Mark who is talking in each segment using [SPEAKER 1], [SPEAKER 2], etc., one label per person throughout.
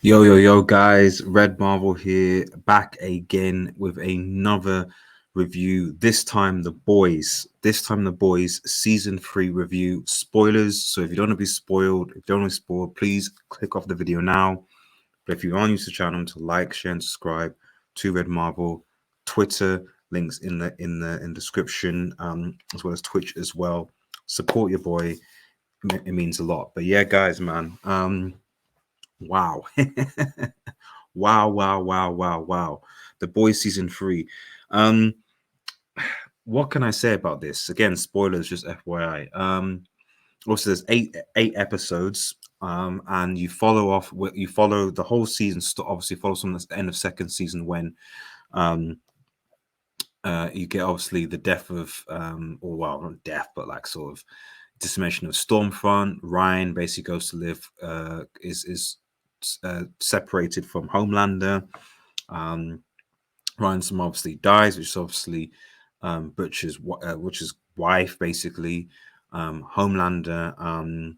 [SPEAKER 1] Yo, guys, Red Marvel here, back again with another review. This time, the boys season 3 review. Spoilers. So, if you don't want to be spoiled, if you don't want to be spoiled, please click off the video now. But if you are new to the channel, to like, share, and subscribe to Red Marvel. Twitter links in the description, as well as Twitch as well. Support your boy. It means a lot. But yeah, guys, man. Wow. Wow. The Boys season 3. Um, what can I say about this? Again, spoilers, just FYI. Also there's eight episodes. And you follow the whole season, obviously follows from the end of second season when um you get obviously the death of or well, not death, but like sort of decimation of Stormfront. Ryan basically goes to live is separated from Homelander. Um, Ransom obviously dies, which is obviously Butcher's wife, basically. Homelander,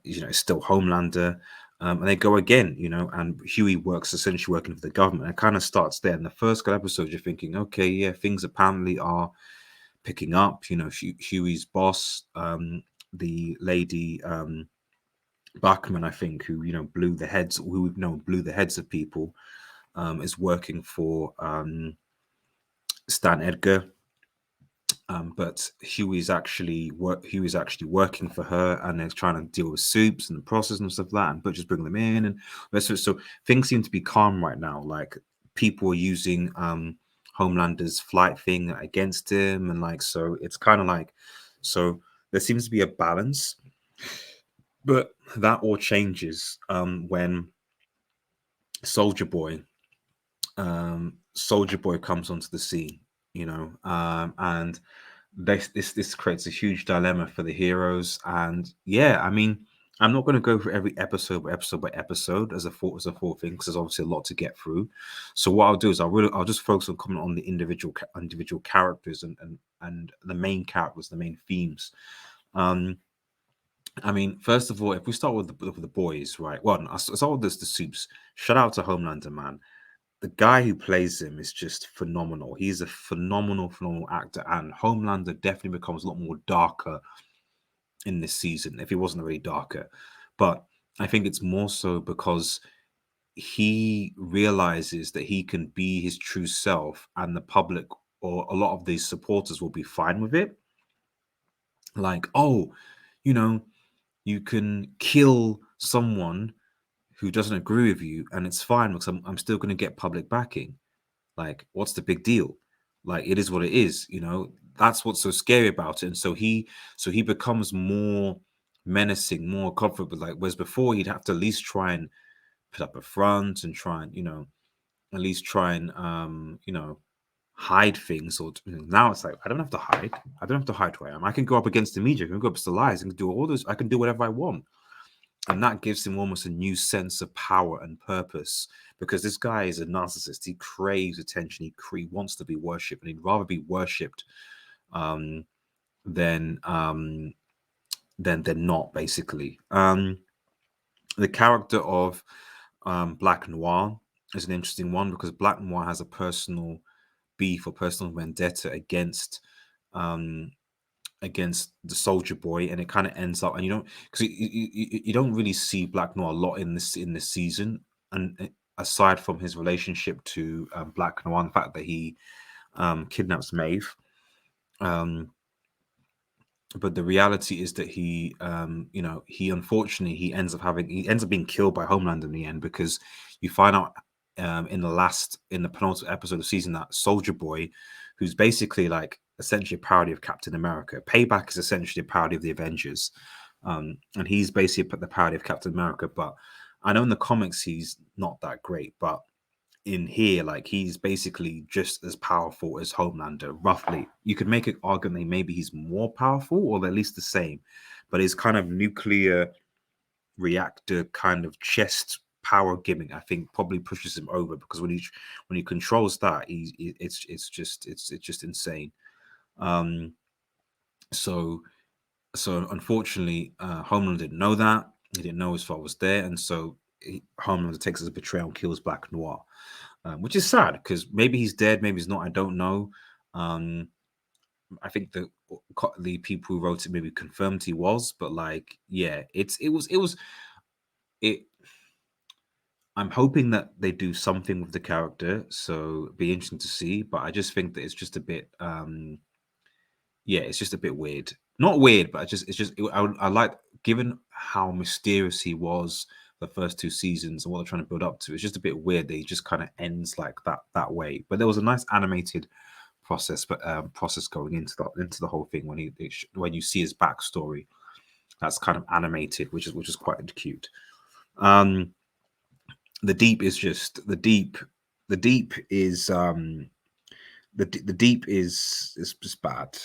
[SPEAKER 1] is still Homelander. And they go again, and Huey works essentially working for the government. It kind of starts there. In the first couple episodes, you're thinking, okay, yeah, things apparently are picking up. Huey's boss, the lady Bachman, I think, who blew the heads of people, is working for Stan Edgar. But Huey's actually working for her, and they're trying to deal with soups and the process and stuff like that, and Butcher's bringing them in, and so things seem to be calm right now. Like people are using Homelander's flight thing against him, and like so it's kind of like so there seems to be a balance, but that all changes when Soldier Boy Soldier Boy comes onto the scene, and this creates a huge dilemma for the heroes. And yeah, I mean, I'm not going to go through every episode as a full thing because there's obviously a lot to get through. So what I'll do is I'll just focus on comment on the individual characters and the main characters, the main themes. Um, I mean, first of all, if we start with the boys, right? Well, I'll start with the soups. Shout out to Homelander, man. The guy who plays him is just phenomenal. He's a phenomenal actor, and Homelander definitely becomes a lot more darker in this season if he wasn't already darker. But I think it's more so because he realizes that he can be his true self, and the public or a lot of these supporters will be fine with it. Like, oh, you know, you can kill someone who doesn't agree with you, and it's fine because I'm still going to get public backing. Like, what's the big deal? Like, it is what it is, That's what's so scary about it. And so he becomes more menacing, more comfortable. Like, whereas before he'd have to at least try and put up a front and try and, at least try and hide things. Or now it's like I don't have to hide. I don't have to hide who I am. I can go up against the media. I can go up against the lies. I can do all this. I can do whatever I want. And that gives him almost a new sense of power and purpose, because this guy is a narcissist. He craves attention. He wants to be worshipped, and he'd rather be worshipped um, than than not, basically. The character of Black Noir is an interesting one, because Black Noir has a personal beef or personal vendetta um, against the Soldier Boy, and it kind of ends up, and because you don't really see Black Noir a lot in this season, and aside from his relationship to Black Noir, the fact that he kidnaps Maeve. But the reality is that he unfortunately he ends up being killed by Homelander in the end, because you find out in the penultimate episode of season that Soldier Boy, who's basically like essentially a parody of Captain America. Payback is essentially a parody of the Avengers, and he's basically the parody of Captain America. But I know in the comics he's not that great, but in here, like, he's basically just as powerful as Homelander, roughly. You could make an argument that maybe he's more powerful, or at least the same, but his kind of nuclear reactor kind of chest power gimmick, I think, probably pushes him over, because when he controls that, it's just insane. Um, so unfortunately, Homelander didn't know that. He didn't know his father was there, and so Homelander takes as a betrayal and kills Black Noir, which is sad because maybe he's dead, maybe he's not. I don't know. Um, I think the people who wrote it maybe confirmed he was, but like, yeah, it was it. I'm hoping that they do something with the character, so it'd be interesting to see. But I just think that it's just a bit, yeah, it's just a bit weird. Not weird, but I like, given how mysterious he was the first two seasons and what they're trying to build up to. It's just a bit weird that he just kind of ends like that way. But there was a nice animated process going into the whole thing when when you see his backstory. That's kind of animated, which is quite cute. Um, the deep is just the deep. The deep is the deep is just bad.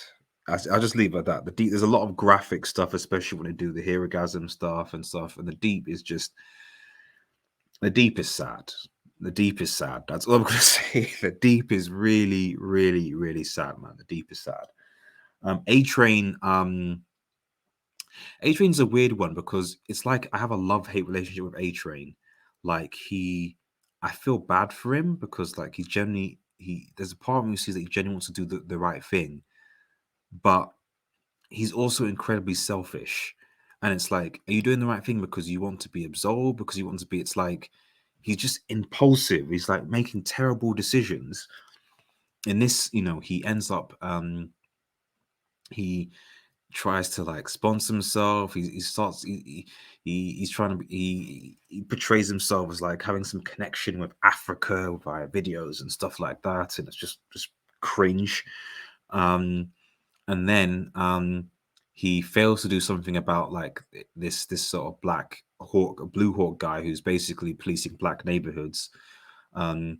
[SPEAKER 1] I'll just leave it at that. The deep, there's a lot of graphic stuff, especially when they do the herogasm stuff and stuff. And the deep is just, the deep is sad. The deep is sad. That's all I'm gonna say. The deep is really, really, really sad, man. The deep is sad. A Train, A Train's a weird one because it's like I have a love hate relationship with A Train. Like I feel bad for him because like there's a part of me who sees that he genuinely wants to do the right thing, but he's also incredibly selfish. And it's like, are you doing the right thing because you want to be absolved? Because you want to be, it's like, he's just impulsive. He's like making terrible decisions. In this, he ends up, he tries to like sponsor himself. He starts, he's trying to, he portrays himself as like having some connection with Africa via videos and stuff like that. And it's just cringe. Um, and then he fails to do something about like this sort of blue hawk guy who's basically policing black neighborhoods. um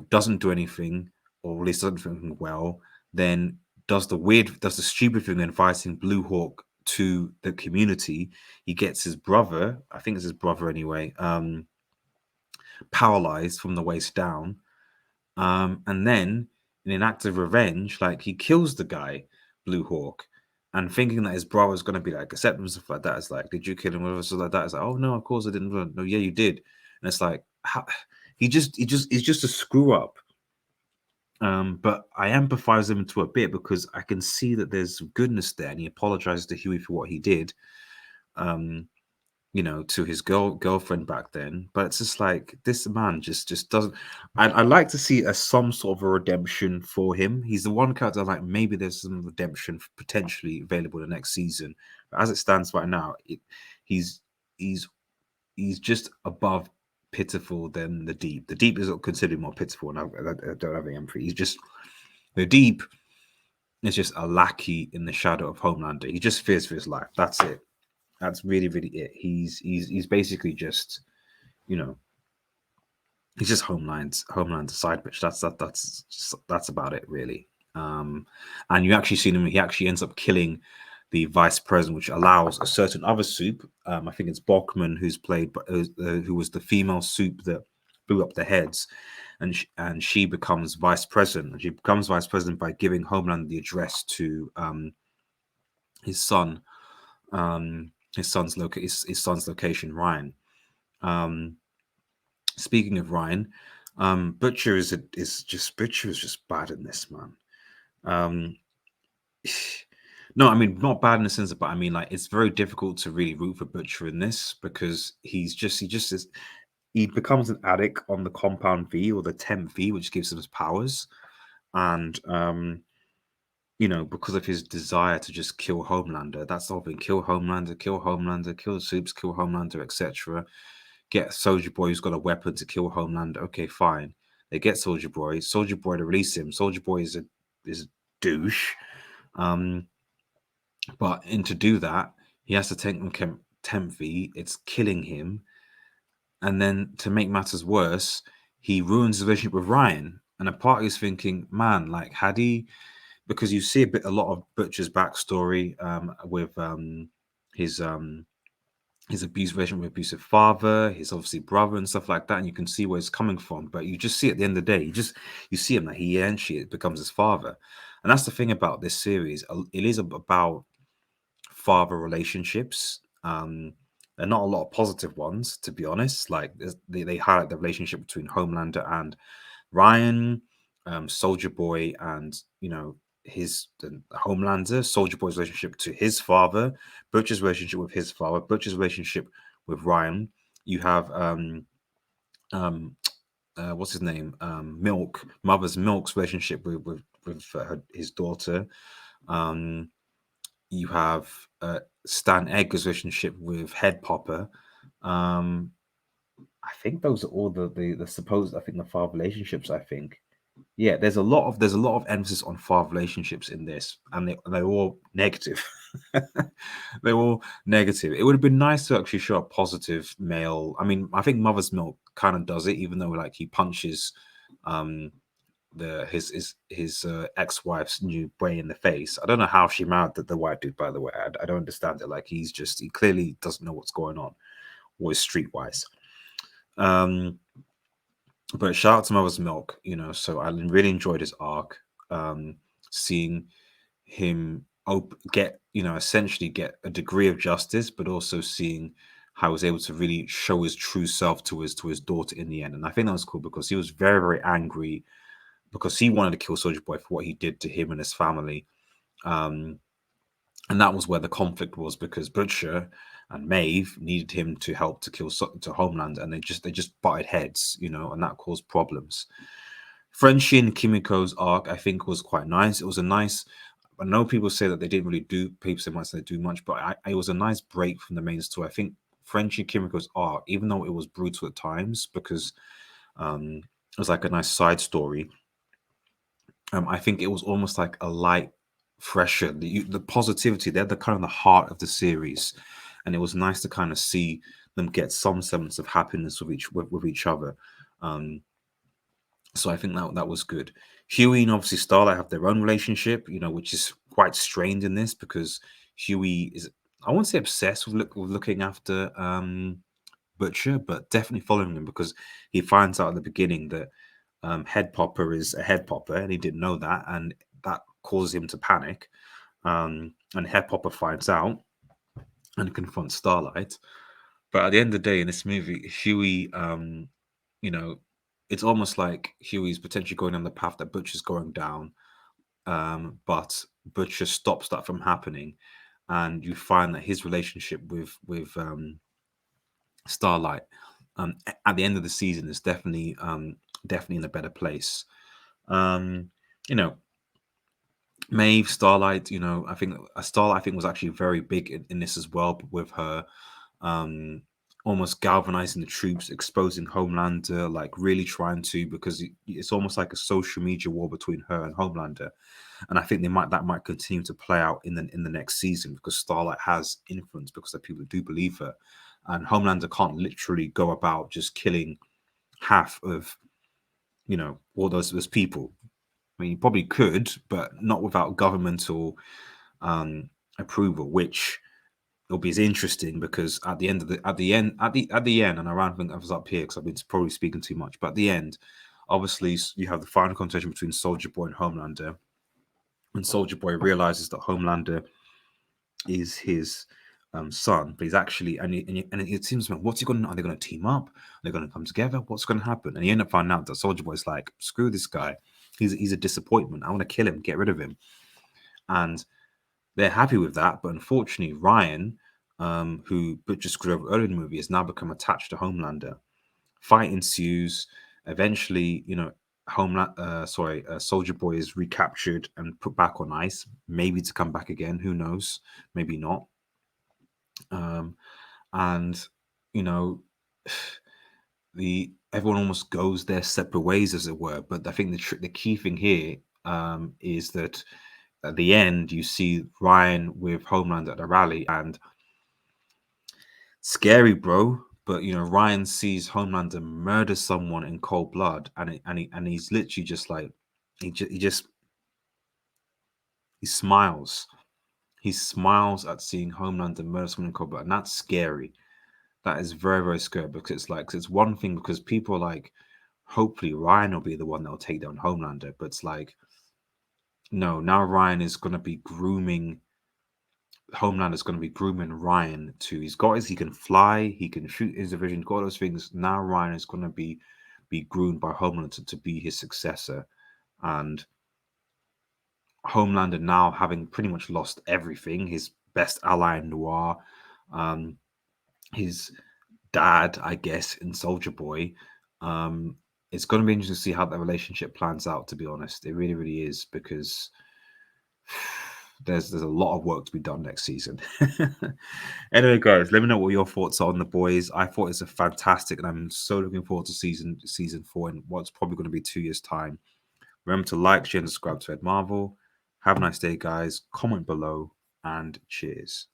[SPEAKER 1] doesn't do anything, or at least doesn't do anything well. Then does the stupid thing, inviting Blue Hawk to the community. He gets his brother, I think it's his brother anyway, paralyzed from the waist down. And then, in an act of revenge, like he kills the guy, Blue Hawk, and thinking that his brother's gonna be like accepting and stuff like that. It's like, did you kill him? Or stuff like that. It's like, oh no, of course I didn't. No, yeah, you did. And it's like, how, he's just a screw up. But I empathize with him to a bit because I can see that there's goodness there, and he apologizes to Huey for what he did. Um, to his girlfriend back then. But it's just like, this man just doesn't. I like to see some sort of a redemption for him. He's the one character I like. Maybe there's some redemption potentially available in the next season. But as it stands right now, he's he's he's just above pitiful than the deep. The deep is considered more pitiful, and I don't have the empathy. He's just, the deep is just a lackey in the shadow of Homelander. He just fears for his life. That's it. That's really, really it. He's basically just, you know, he's just Homeland's side bitch. That's about it, really. And you actually seen him. He actually ends up killing the vice president, which allows a certain other soup. I think it's Bachman, who's played, who was the female soup that blew up the heads, and she becomes vice president. And she becomes vice president by giving Homeland the address to his son, his son's location, Ryan. Um, Speaking of Ryan, Butcher is just bad in this, man. Um, no, I mean not bad in the sense of, but I mean like it's very difficult to really root for Butcher in this because he becomes an addict on the Compound V or the Temp V, which gives him his powers, and because of his desire to just kill Homelander. That's the whole thing: kill Homelander, kill Homelander, kill the Soups, kill Homelander, etc. Get Soldier Boy who's got a weapon to kill Homelander. Okay, fine. They get Soldier Boy. Soldier Boy to release him. Soldier Boy is a douche. Um, and to do that, he has to take them Temp V. It's killing him. And then to make matters worse, he ruins his relationship with Ryan. And a part is thinking, man, like had he, because you see a lot of Butcher's backstory with his abuse relationship with abusive father, his obviously brother and stuff like that, and you can see where it's coming from. But you just see at the end of the day, you see him that he eventually becomes his father, and that's the thing about this series. It is about father relationships, There are not a lot of positive ones, to be honest. Like they highlight the relationship between Homelander and Ryan, Soldier Boy, and the Homelander, Soldier Boy's relationship to his father, Butcher's relationship with his father, Butcher's relationship with Ryan. You have um, what's his name? Milk, Mother's Milk's relationship with his daughter. Um, you have Stan Edgar's relationship with Head Popper. Um, I think those are all the supposed. I think the father relationships. I think yeah. There's a lot of emphasis on father relationships in this, and they're all negative. They're all negative. It would have been nice to actually show a positive male. I mean, I think Mother's Milk kind of does it, even though like he punches um his ex-wife's new boy in the face. I don't know how she married the white dude, by the way. I don't understand it. Like he clearly doesn't know what's going on, or is streetwise. Um, but shout out to Mother's Milk, So I really enjoyed his arc. Seeing him get, essentially get a degree of justice, but also seeing how he was able to really show his true self to his daughter in the end. And I think that was cool because he was very, very angry because he wanted to kill Soldier Boy for what he did to him and his family. Um, and that was where the conflict was because Butcher and Maeve needed him to help to kill to Homeland, and they just butted heads, and that caused problems. Frenchie and Kimiko's arc, I think, was quite nice. It was a nice. I know people say that they didn't really do. People say much they do much, but it was a nice break from the main story. I think Frenchie Kimiko's arc, even though it was brutal at times, because it was like a nice side story. I think it was almost like a light, fresher. The positivity. They're the kind of the heart of the series, and it was nice to kind of see them get some semblance of happiness with each other. Um, so I think that was good. Huey and obviously Starlight have their own relationship, which is quite strained in this because Huey is, I won't say obsessed with looking after Butcher, but definitely following him because he finds out at the beginning that Head Popper is a head popper, and he didn't know that, and that causes him to panic. And Head Popper finds out and confronts Starlight. But at the end of the day, in this movie, Huey, you know, it's almost like Huey's potentially going on the path that Butcher's going down, but Butcher stops that from happening, and you find that his relationship with Starlight at the end of the season is definitely in a better place. Um, you know, Maeve, Starlight, I think Starlight I think was actually very big in this as well with her um almost galvanizing the troops, exposing Homelander, like really trying to because it's almost like a social media war between her and Homelander. And I think that might continue to play out in the next season because Starlight has influence because the people do believe her. And Homelander can't literally go about just killing half of, all those people. I mean, he probably could, but not without governmental approval, which will be as interesting because at the end, and I don't think I was up here because I've been probably speaking too much, but at the end, obviously you have the final confrontation between Soldier Boy and Homelander, and Soldier Boy realizes that Homelander is his son, but he's actually and it seems like what's he going? Are they going to team up? Are they going to come together? What's going to happen? And you end up finding out that Soldier Boy's like, screw this guy. He's a disappointment. I want to kill him, get rid of him, and they're happy with that. But unfortunately, Ryan, who Butcher screwed over earlier in the movie, has now become attached to Homelander. Fight ensues. Eventually, Soldier Boy is recaptured and put back on ice, maybe to come back again. Who knows? Maybe not. Um, and you know, the everyone almost goes their separate ways, as it were. But I think the key thing here is that at the end you see Ryan with Homeland at the rally, and scary, bro. But Ryan sees Homelander murder someone in cold blood, and he's literally just like he smiles. He smiles at seeing Homelander murder someone in cold blood, and that's scary. That is very, very scary because it's one thing because people are like, hopefully Ryan will be the one that will take down Homelander, but it's like, no, now Ryan is going to be grooming Homelander's going to be grooming Ryan to. He can fly, he can shoot his division, got all those things. Now Ryan is going to be groomed by Homelander to be his successor, and Homelander now having pretty much lost everything, his best ally in Noir, um, his dad, I guess, in Soldier Boy. Um, it's going to be interesting to see how that relationship plans out. To be honest, it really, really is, because there's a lot of work to be done next season. Anyway, guys, let me know what your thoughts are on the boys. I thought it's a fantastic, and I'm so looking forward to season 4 in what's probably going to be 2 years' time. Remember to like, share, and subscribe to Ed Marvel. Have a nice day, guys. Comment below, and cheers.